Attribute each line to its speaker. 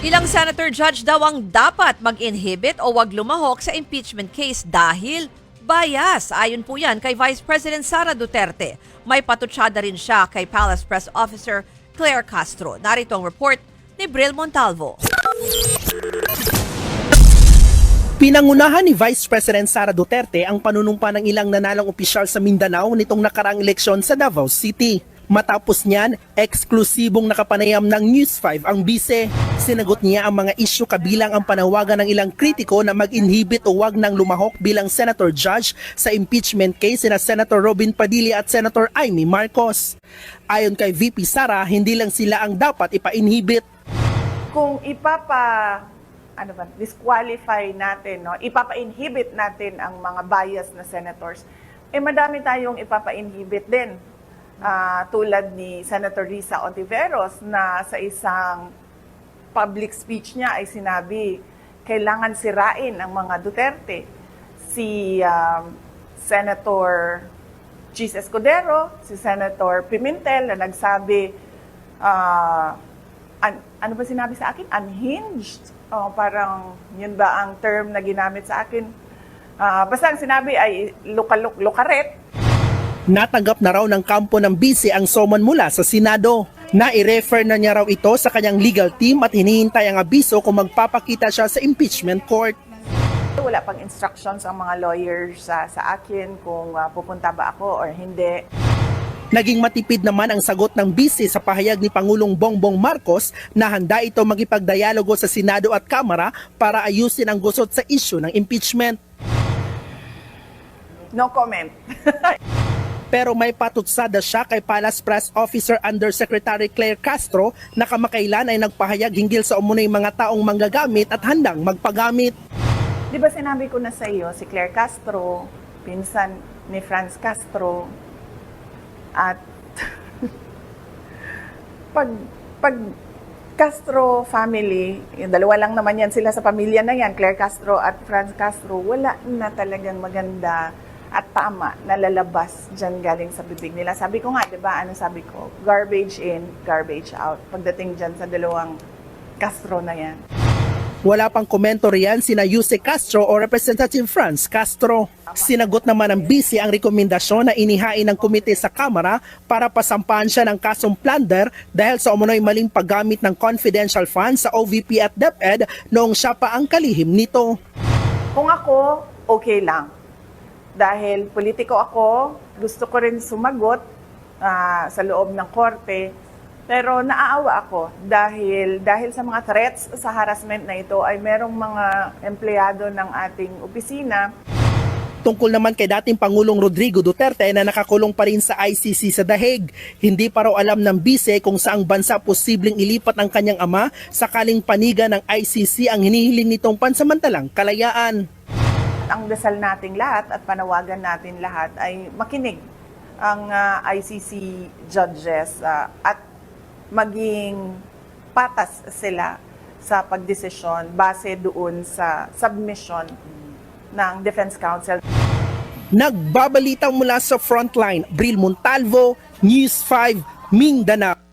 Speaker 1: Ilang senator judge daw ang dapat mag-inhibit o wag lumahok sa impeachment case dahil bias. Ayon po yan kay Vice President Sara Duterte. May patutsada rin siya kay Palace Press Officer Claire Castro. Narito ang report ni Bril Montalvo.
Speaker 2: Pinangunahan ni Vice President Sara Duterte ang panunumpa ng ilang nanalong opisyal sa Mindanao nitong nakaraang eleksyon sa Davao City. Matapos niyan, eksklusibong nakapanayam ng News 5 ang bise. Sinagot niya ang mga isyu kabilang ang panawagan ng ilang kritiko na mag-inhibit o wag nang lumahok bilang Senator Judge sa impeachment case sina Senator Robin Padilla at Senator Amy Marcos. Ayon kay VP Sara, hindi lang sila ang dapat ipa-inhibit.
Speaker 3: Kung disqualify natin, no, ipapa-inhibit natin ang mga bias na senators, madami tayong ipapa-inhibit din. Tulad ni Senator Risa Ontiveros na sa isang public speech niya ay sinabi, kailangan sirain ang mga Duterte. Si Senator Chis Escudero, si Senator Pimentel na nagsabi, ano ba sinabi sa akin? Unhinged. Parang yun ba ang term na ginamit sa akin? Basta ang sinabi ay lukaret.
Speaker 2: Natanggap na raw ng kampo ng bise ang summon mula sa Senado. Na-i-refer na niya raw ito sa kanyang legal team at hinihintay ang abiso kung magpapakita siya sa impeachment court.
Speaker 3: Wala pang instructions ang mga lawyers sa akin kung pupunta ba ako or hindi.
Speaker 2: Naging matipid naman ang sagot ng bise sa pahayag ni Pangulong Bongbong Marcos na handa ito makipagdialogo sa Senado at Kamara para ayusin ang gusot sa isyu ng impeachment.
Speaker 3: No comment.
Speaker 2: Pero may patutsada siya kay Palace Press Officer Undersecretary Claire Castro na kamakailan ay nagpahayag hinggil sa umunoy mga taong manggagamit at handang magpagamit.
Speaker 3: Di ba sinabi ko na sa iyo, si Claire Castro, pinsan ni Franz Castro, at pag Castro family, yung dalawa lang naman yan sila sa pamilya na yan, Claire Castro at Franz Castro, wala na talagang maganda at tama na lalabas dyan galing sa bibig nila. Sabi ko nga, di ba, ano sabi ko? Garbage in, garbage out. Pagdating dyan sa dalawang Castro na yan.
Speaker 2: Wala pang komento riyan sina Yuse Castro o Representative Franz Castro. Sinagot naman ng bise ang rekomendasyon na inihain ng komite sa Kamara para pasampahan siya ng kasong plunder dahil sa umunoy maling paggamit ng confidential funds sa OVP at DepEd noong siya pa ang kalihim nito.
Speaker 3: Kung ako, okay lang. Dahil politiko ako, gusto ko rin sumagot sa loob ng korte. Pero naaawa ako dahil sa mga threats sa harassment na ito ay merong mga empleyado ng ating opisina.
Speaker 2: Tungkol naman kay dating Pangulong Rodrigo Duterte na nakakulong pa rin sa ICC sa The Hague. Hindi pa raw alam ng bise kung saang bansa posibleng ilipat ang kanyang ama sakaling paniga ng ICC ang hinihiling nitong pansamantalang kalayaan.
Speaker 3: Ang dasal nating lahat at panawagan natin lahat ay makinig ang ICC judges at maging patas sila sa pagdesisyon base doon sa submission ng Defense Council.
Speaker 2: Nagbabalita mula sa Frontline, Bril Montalvo, News 5, Mindanao.